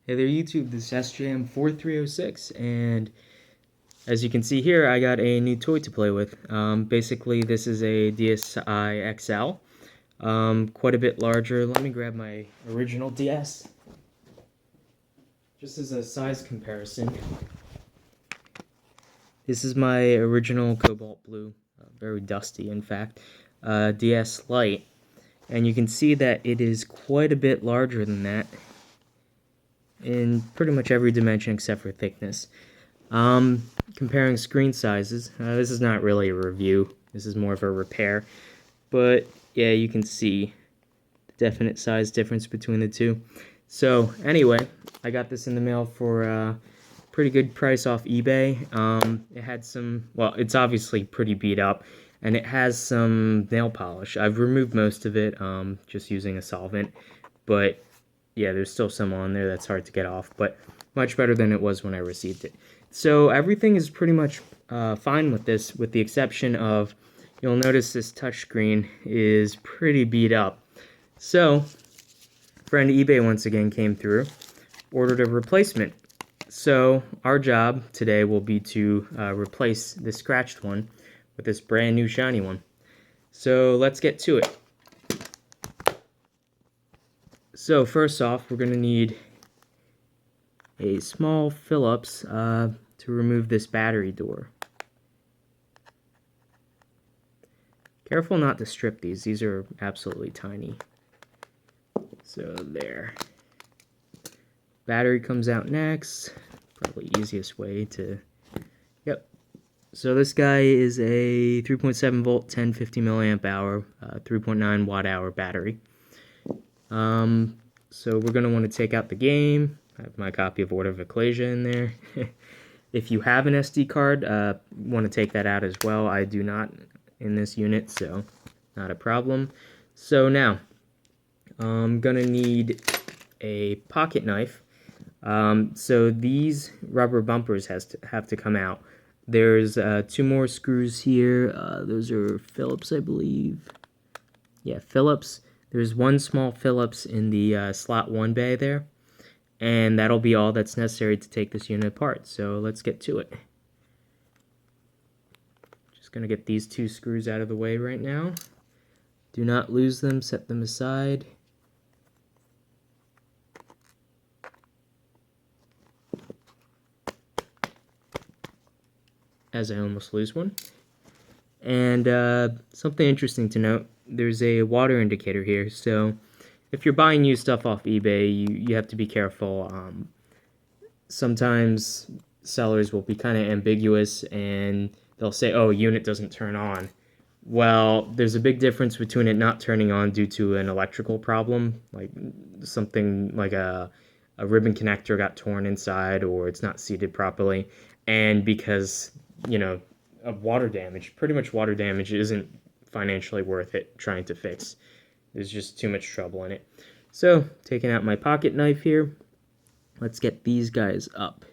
Hey there YouTube, this is SJM4306, and as you can see here, I got a new toy to play with. Basically, this is a DSi XL, quite a bit larger. Let me grab my original DS, just as a size comparison. This is my original cobalt blue, very dusty in fact, DS Lite, and you can see that it is quite a bit larger than that in pretty much every dimension except for thickness. Comparing screen sizes, this is not really a review, this is more of a repair, but yeah, you can see the definite size difference between the two. So anyway, I got this in the mail for a pretty good price off eBay. It had some, well, it's obviously pretty beat up, and it has some nail polish. I've removed most of it, just using a solvent, but yeah, there's still some on there that's hard to get off, but much better than it was when I received it. So everything is pretty much fine with this, with the exception of, you'll notice this touchscreen is pretty beat up. So, friend eBay once again came through, ordered a replacement. So our job today will be to replace the scratched one with this brand new shiny one. So let's get to it. So first off, we're going to need a small Phillips to remove this battery door. Careful not to strip these. These are absolutely tiny. So there. Battery comes out next. Probably easiest way to... Yep. So this guy is a 3.7 volt, 1050 milliamp hour, 3.9 watt hour battery. So we're going to want to take out the game. I have my copy of Order of Ecclesia in there. If you have an SD card, want to take that out as well. I do not in this unit, so not a problem. So now, I'm going to need a pocket knife. So these rubber bumpers have to come out. There's two more screws here. Those are Phillips, I believe. Yeah, Phillips. There's one small Phillips in the slot 1 bay there, and that'll be all that's necessary to take this unit apart. So let's get to it. Just gonna get these two screws out of the way right now. Do not lose them, set them aside. As I almost lose one. And something interesting to note, there's a water indicator here, so if you're buying used stuff off eBay, you have to be careful. Sometimes sellers will be kind of ambiguous and they'll say, oh, unit doesn't turn on. Well, there's a big difference between it not turning on due to an electrical problem, like something like a ribbon connector got torn inside or it's not seated properly, and because, you know, of water damage. Pretty much water damage isn't financially worth it trying to fix. There's just too much trouble in it. So, taking out my pocket knife here, let's get these guys up.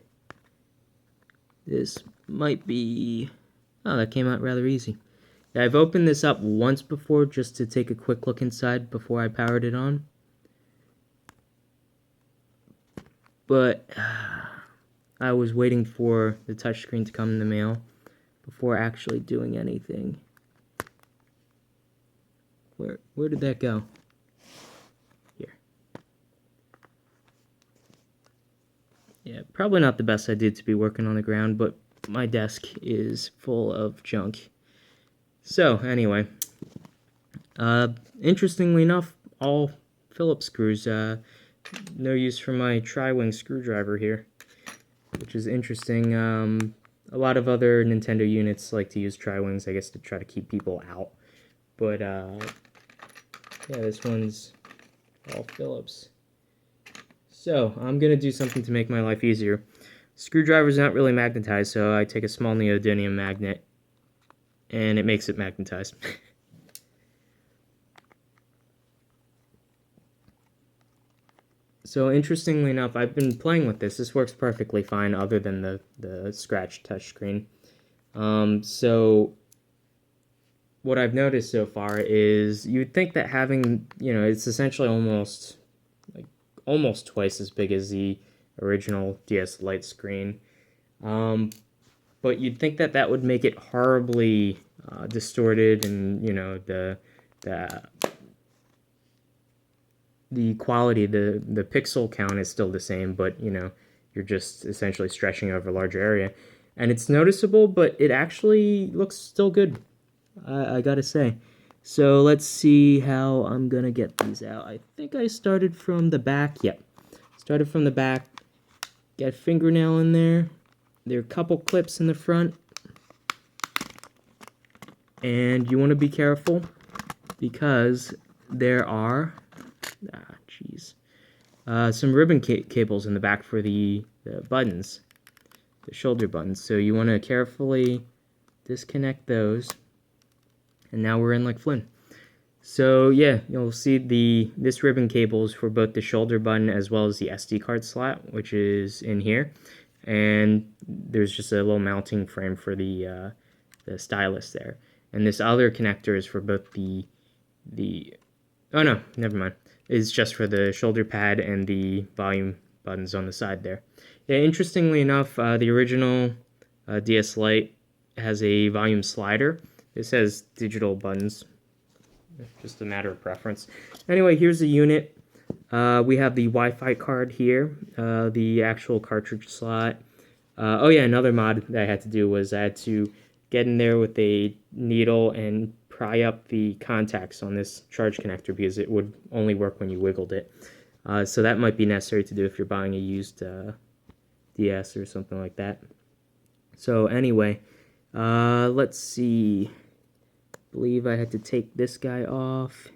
This might be... oh, that came out rather easy. Yeah, I've opened this up once before just to take a quick look inside before I powered it on. But I was waiting for the touchscreen to come in the mail before actually doing anything. Where did that go? Here. Yeah, probably not the best idea to be working on the ground, but my desk is full of junk. So, anyway. Interestingly enough, all Phillips screws. No use for my tri-wing screwdriver here, which is interesting. A lot of other Nintendo units like to use tri-wings, I guess, to try to keep people out. But, yeah, this one's all Phillips. So, I'm going to do something to make my life easier. Screwdriver's not really magnetized, so I take a small neodymium magnet, and it makes it magnetized. So, interestingly enough, I've been playing with this. This works perfectly fine, other than the scratch touchscreen. So, what I've noticed so far is you'd think that having, you know, it's essentially almost twice as big as the original DS Lite screen. But you'd think that that would make it horribly distorted, and you know the quality, the pixel count is still the same, but you know you're just essentially stretching over a larger area, and it's noticeable, but it actually looks still good. I gotta say. So let's see how I'm gonna get these out. I think I started from the back. Yep, started from the back. Got a fingernail in there. There are a couple clips in the front. And you want to be careful because there are some ribbon cables in the back for the buttons, the shoulder buttons. So you want to carefully disconnect those. And now we're in like Flynn. So yeah, you'll see this ribbon cable is for both the shoulder button as well as the SD card slot, which is in here. And there's just a little mounting frame for the stylus there. And this other connector is for both the oh no, never mind. It's just for the shoulder pad and the volume buttons on the side there. Yeah, interestingly enough, the original DS Lite has a volume slider. This has digital buttons, just a matter of preference. Anyway, here's the unit. We have the Wi-Fi card here, the actual cartridge slot. Oh yeah, another mod that I had to do was I had to get in there with a needle and pry up the contacts on this charge connector because it would only work when you wiggled it. So that might be necessary to do if you're buying a used DS or something like that. So anyway, let's see. I believe I had to take this guy off.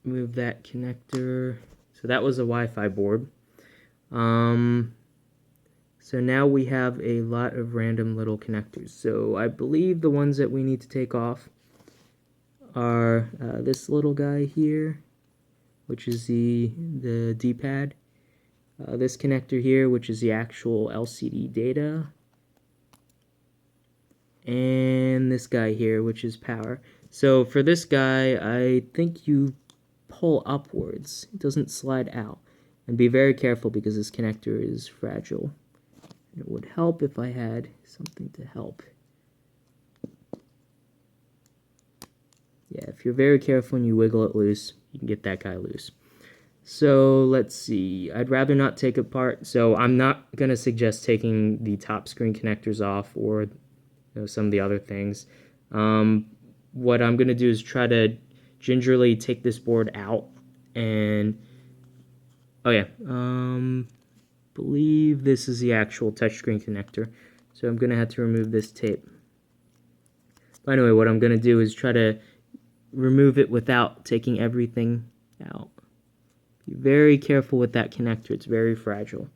Move that connector. So that was a Wi-Fi board. So now we have a lot of random little connectors. So I believe the ones that we need to take off are this little guy here, which is the D-pad. This connector here, which is the actual LCD data. And this guy here, which is power. So for this guy, I think you pull upwards. It doesn't slide out. And be very careful because this connector is fragile. It would help if I had something to help. Yeah, if you're very careful and you wiggle it loose, you can get that guy loose. So let's see. I'd rather not take apart. So I'm not going to suggest taking the top screen connectors off or some of the other things. What I'm going to do is try to gingerly take this board out and oh yeah, believe this is the actual touchscreen connector. So I'm going to have to remove this tape. But anyway, what I'm going to do is try to remove it without taking everything out. Be very careful with that connector. It's very fragile.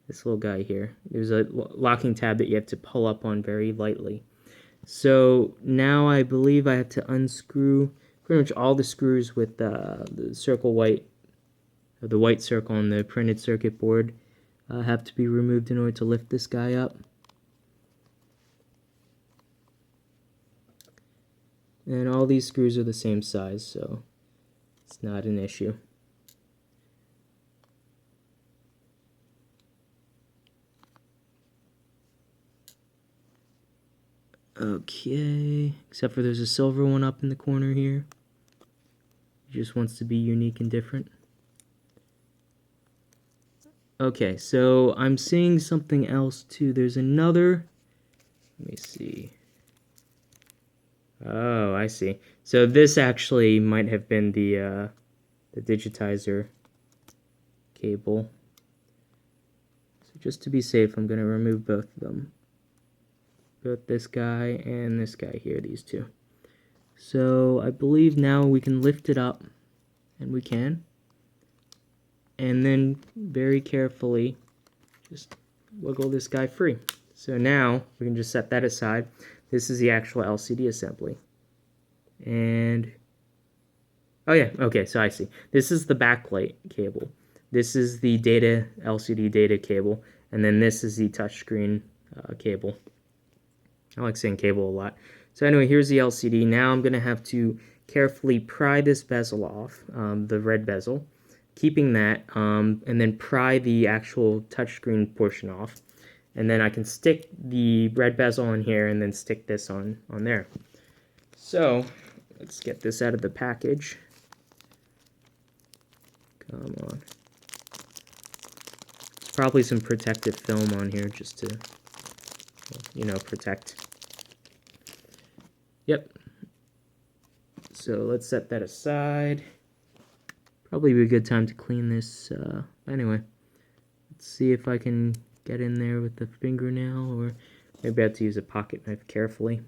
This little guy here. There's a locking tab that you have to pull up on very lightly. So now I believe I have to unscrew pretty much all the screws with the circle white, or the white circle on the printed circuit board. Have to be removed in order to lift this guy up. And all these screws are the same size, so it's not an issue. Okay, except for there's a silver one up in the corner here. It just wants to be unique and different. Okay, so I'm seeing something else too. There's another, let me see. Oh, I see. So this actually might have been the digitizer cable. So just to be safe, I'm going to remove both of them. Both this guy and this guy here, these two. So I believe now we can lift it up, and we can. And then very carefully just wiggle this guy free. So now we can just set that aside. This is the actual LCD assembly. And oh yeah, okay, so I see. This is the backlight cable. This is the data LCD data cable, and then this is the touchscreen cable. I like saying cable a lot. So anyway, here's the LCD. Now I'm going to have to carefully pry this bezel off, the red bezel. keeping that, and then pry the actual touchscreen portion off. And then I can stick the red bezel on here and then stick this on there. So, let's get this out of the package. Come on. There's probably some protective film on here just to, you know, protect. Yep. So let's set that aside. Probably be a good time to clean this. Anyway, let's see if I can get in there with the fingernail, or maybe I have to use a pocket knife carefully.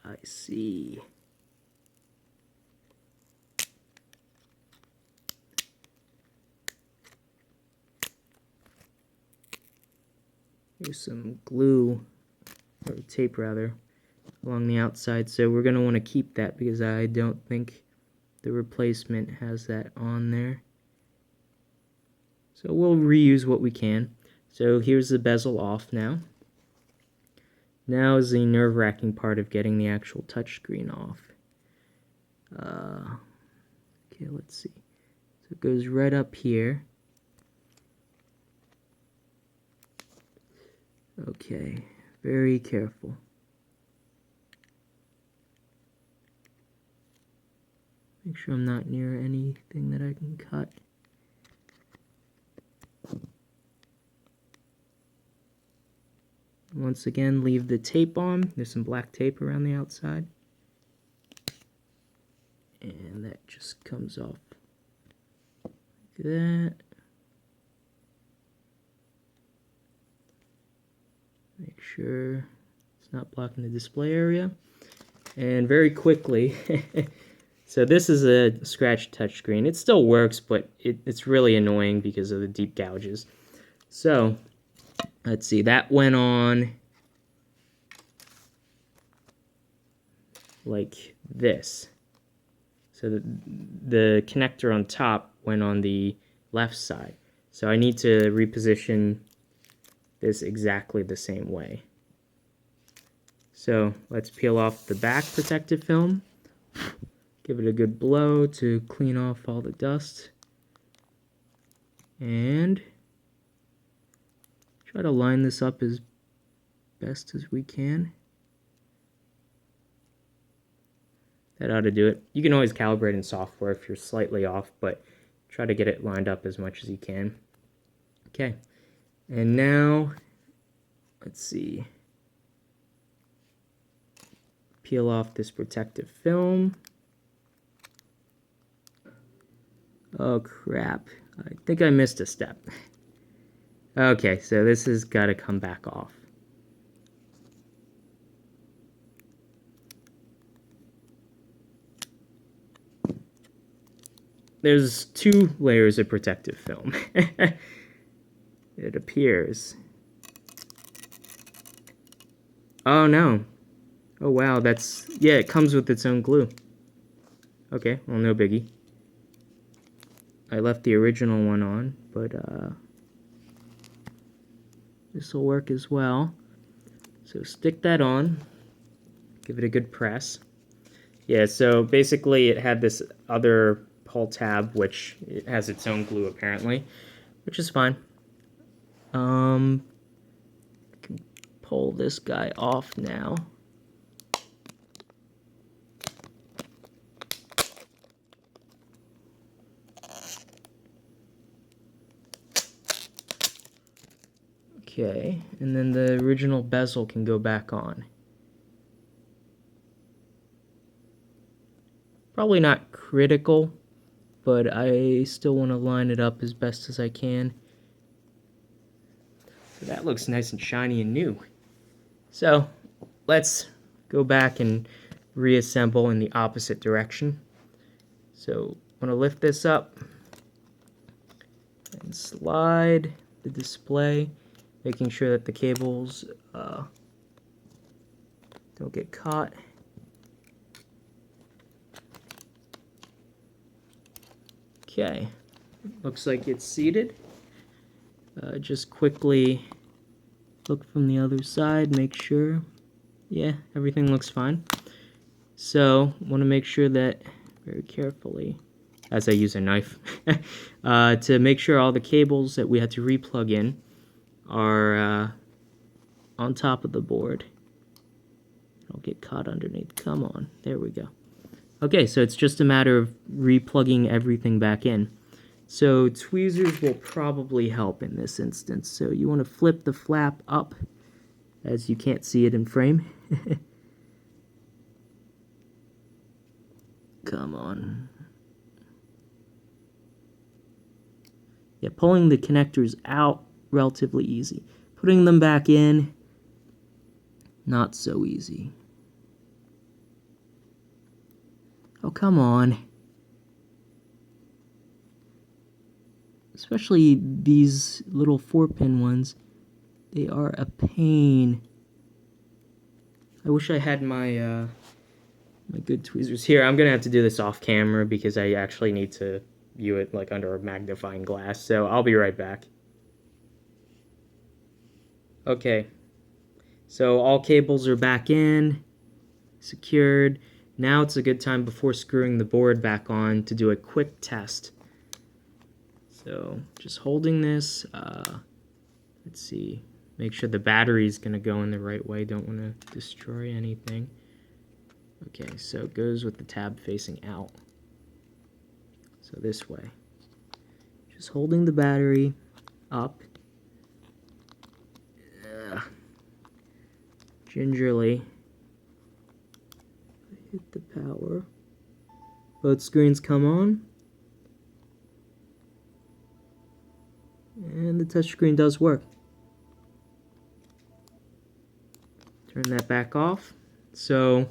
I see. Here's some glue, or tape rather, along the outside. So we're going to want to keep that because I don't think the replacement has that on there. So we'll reuse what we can. So here's the bezel off now. Now is the nerve-wracking part of getting the actual touchscreen off. Okay, let's see. So it goes right up here. Okay, very careful. Make sure I'm not near anything that I can cut. Once again, leave the tape on. There's some black tape around the outside. And that just comes off like that. Make sure it's not blocking the display area. And very quickly, so this is a scratch touchscreen. It still works, but it's really annoying because of the deep gouges. So, let's see, that went on like this. So the connector on top went on the left side. So I need to reposition this exactly the same way. So let's peel off the back protective film. Give it a good blow to clean off all the dust. And try to line this up as best as we can. That ought to do it. You can always calibrate in software if you're slightly off, but try to get it lined up as much as you can. Okay, and now, let's see. Peel off this protective film. Oh crap, I think I missed a step. Okay, so this has got to come back off. There's 2 layers of protective film. It appears. Oh no. Oh wow, that's, yeah, it comes with its own glue. Okay, well, no biggie. I left the original one on, but this will work as well. So stick that on. Give it a good press. Yeah, so basically it had this other pull tab, which it has its own glue apparently, which is fine. I can pull this guy off now. Okay, and then the original bezel can go back on. Probably not critical, but I still want to line it up as best as I can. So that looks nice and shiny and new. So let's go back and reassemble in the opposite direction. So I'm going to lift this up and slide the display making sure that the cables don't get caught. Okay, looks like it's seated. Just quickly look from the other side, make sure. Yeah, everything looks fine. So, want to make sure that, very carefully, as I use a knife, to make sure all the cables that we had to replug in are on top of the board. Don't get caught underneath. Come on, there we go. Okay, so it's just a matter of replugging everything back in. So tweezers will probably help in this instance. So you want to flip the flap up, as you can't see it in frame. Come on. Yeah, pulling the connectors out, relatively easy. Putting them back in, not so easy. Oh, come on. Especially these little 4-pin ones. They are a pain. I wish I had my my good tweezers here. I'm gonna have to do this off camera because I actually need to view it like under a magnifying glass. So I'll be right back. Okay. So all cables are back in, secured. Now it's a good time before screwing the board back on to do a quick test. So just holding this, let's see, make sure the battery's gonna go in the right way. Don't want to destroy anything. Okay, so it goes with the tab facing out. So this way. Just holding the battery up. Gingerly hit the power. Both screens come on. And the touchscreen does work. Turn that back off. So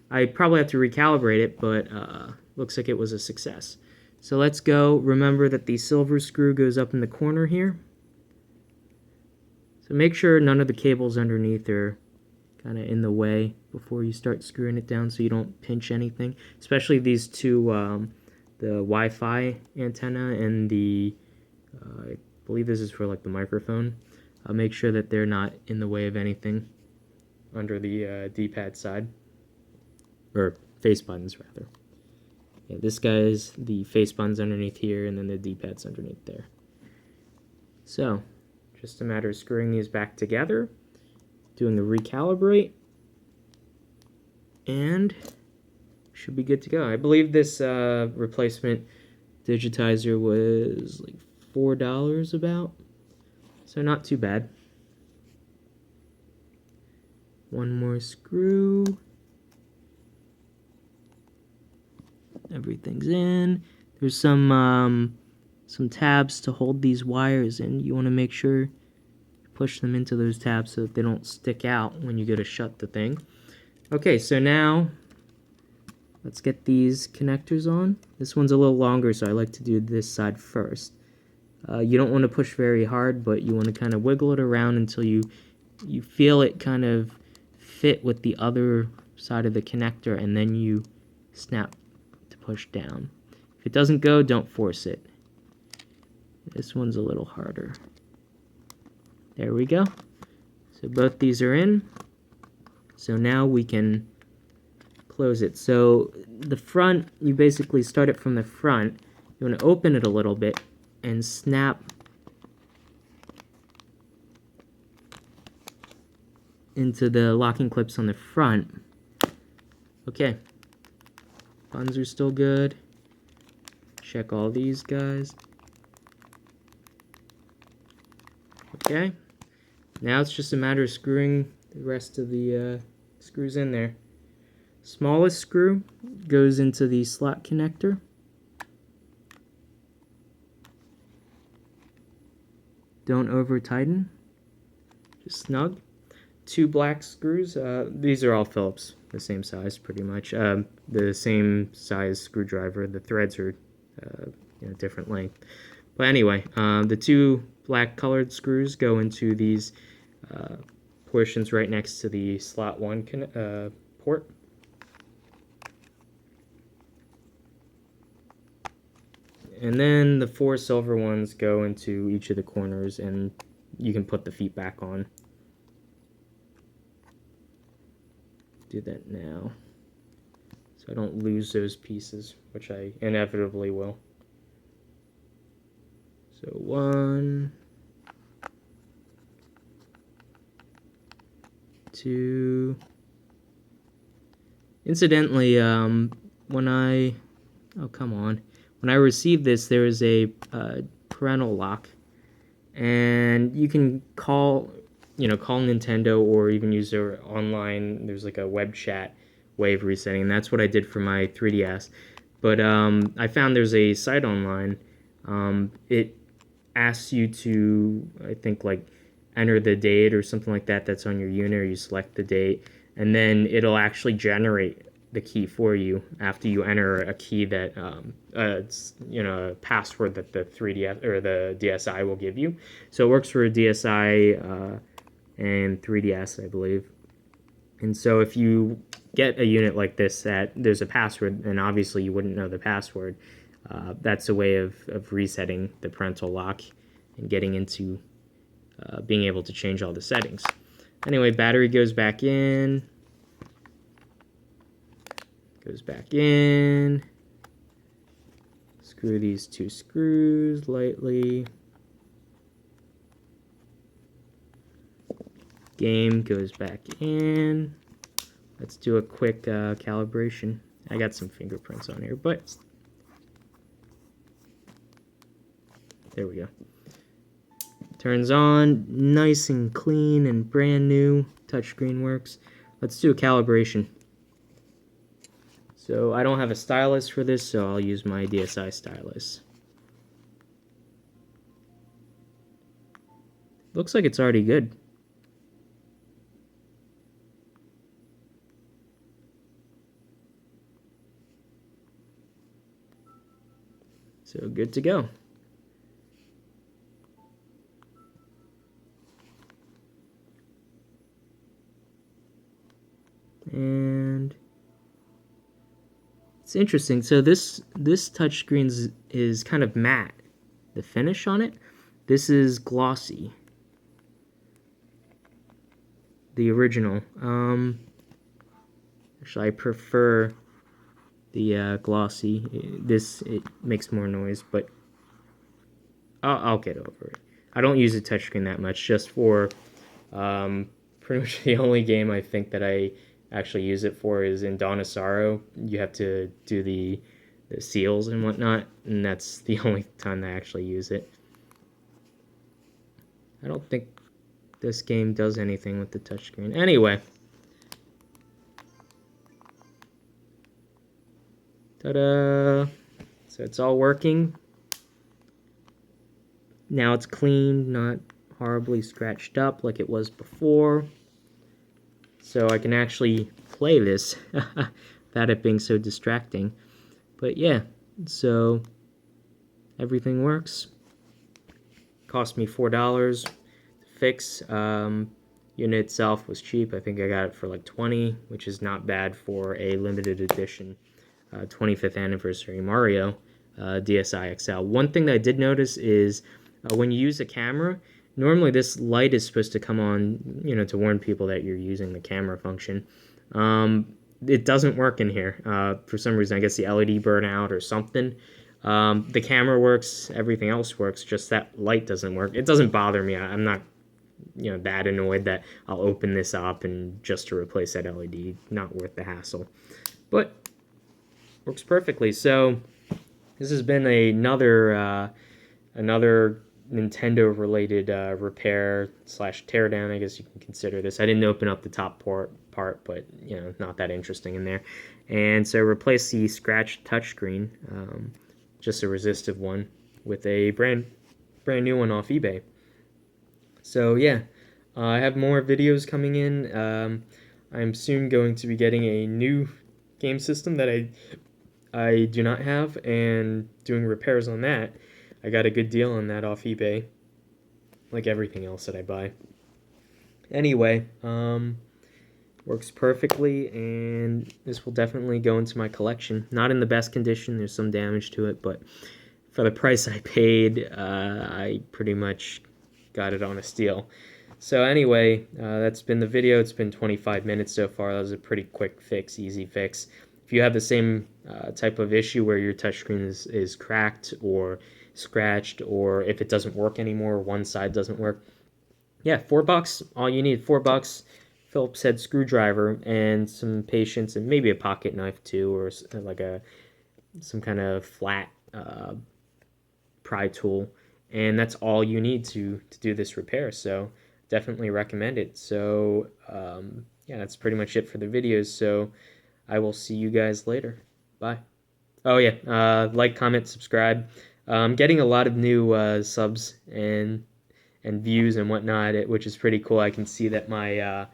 I probably have to recalibrate it, but looks like it was a success. So let's go. Remember that the silver screw goes up in the corner here. So make sure none of the cables underneath are kind of in the way before you start screwing it down so you don't pinch anything. Especially these two, the Wi-Fi antenna and the, I believe this is for like the microphone. Make sure that they're not in the way of anything under the D-pad side. Or face buttons, rather. Yeah, this guy is the face buttons underneath here, and then the D-pad's underneath there. So, just a matter of screwing these back together, doing a recalibrate, and should be good to go. I believe this replacement digitizer was like $4 about, so not too bad. One more screw. Everything's in. There's some tabs to hold these wires in. You want to make sure you push them into those tabs so that they don't stick out when you go to shut the thing. Okay, so now let's get these connectors on. This one's a little longer, so I like to do this side first. You don't want to push very hard, but you want to kind of wiggle it around until you feel it kind of fit with the other side of the connector, and then you snap to push down. If it doesn't go, don't force it. This one's a little harder. There we go. So both these are in. So now we can close it. So the front, you basically start it from the front. You want to open it a little bit and snap into the locking clips on the front. Okay. Buttons are still good. Check all these guys. Okay. Now it's just a matter of screwing the rest of the screws in there. Smallest screw goes into the slot connector. Don't over tighten. Just snug. 2 black screws. These are all Phillips, the same size pretty much. The same size screwdriver. The threads are different length. But anyway, the two black colored screws go into these portions right next to the slot 1 port. And then the 4 silver ones go into each of the corners, and you can put the feet back on. Do that now, so I don't lose those pieces, which I inevitably will. So 1, 2. Incidentally, when I received this, there is a parental lock, and you can call Nintendo, or even use their online. There's like a web chat way of resetting, and that's what I did for my 3DS. But I found there's a site online. It asks you to, I think, like, enter the date or something like that that's on your unit, or you select the date, and then it'll actually generate the key for you after you enter a key that it's, a password that the 3DS or the DSi will give you. So it works for a DSi and 3DS, I believe. And so if you get a unit like this that there's a password, and obviously you wouldn't know the password, that's a way of resetting the parental lock and getting into being able to change all the settings. Anyway, battery goes back in. Screw these 2 screws lightly. Game goes back in. Let's do a quick calibration. I got some fingerprints on here, but there we go. Turns on, nice and clean and brand new. Touchscreen works. Let's do a calibration. So I don't have a stylus for this, so I'll use my DSi stylus. Looks like it's already good. So good to go. And it's interesting. So this touchscreen is kind of matte. The finish on it. This is glossy. The original. Actually, I prefer the glossy. It makes more noise, but I'll get over it. I don't use a touchscreen that much. Just for pretty much the only game I think that I actually use it for is in Dawn of Sorrow. You have to do the seals and whatnot, and that's the only time that I actually use it. I don't think this game does anything with the touchscreen. Anyway. Ta-da! So it's all working. Now it's clean, not horribly scratched up like it was before. So I can actually play this without it being so distracting. But yeah, so everything works. Cost me $4 to fix. Unit itself was cheap. I think I got it for like $20, which is not bad for a limited edition 25th anniversary Mario DSi XL. One thing that I did notice is when you use a camera, normally this light is supposed to come on, to warn people that you're using the camera function. It doesn't work in here. For some reason, I guess the LED burned out or something. The camera works, everything else works, just that light doesn't work. It doesn't bother me. I'm not, that annoyed that I'll open this up and just to replace that LED. Not worth the hassle. But works perfectly. So this has been another Nintendo related repair / teardown, I guess you can consider this. I didn't open up the top part, but not that interesting in there. And so replace the scratched touchscreen, just a resistive one, with a brand new one off eBay. So yeah, I have more videos coming in. I'm soon going to be getting a new game system that I do not have, and doing repairs on that. I got a good deal on that off eBay, like everything else that I buy. Anyway, works perfectly, and this will definitely go into my collection. Not in the best condition, there's some damage to it, but for the price I paid, I pretty much got it on a steal. So anyway, that's been the video. It's been 25 minutes so far. That was a pretty quick fix, easy fix. If you have the same type of issue where your touchscreen is cracked or scratched, or if it doesn't work anymore, one side doesn't work, yeah, $4, all you need, $4, Phillips head screwdriver, and some patience, and maybe a pocket knife too, or like some kind of flat pry tool, and that's all you need to do this repair. So definitely recommend it. So yeah, that's pretty much it for the videos. So I will see you guys later. Bye. Oh yeah, like, comment, subscribe. I'm getting a lot of new subs and views and whatnot, which is pretty cool. I can see that my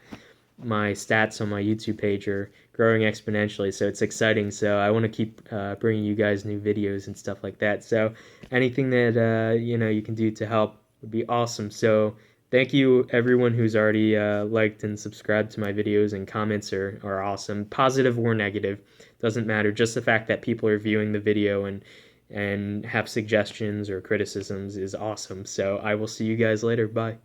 stats on my YouTube page are growing exponentially, so it's exciting. So I want to keep bringing you guys new videos and stuff like that. So anything that you can do to help would be awesome. So thank you everyone who's already liked and subscribed to my videos, and comments are awesome, positive or negative, doesn't matter. Just the fact that people are viewing the video and have suggestions or criticisms is awesome. So I will see you guys later. Bye.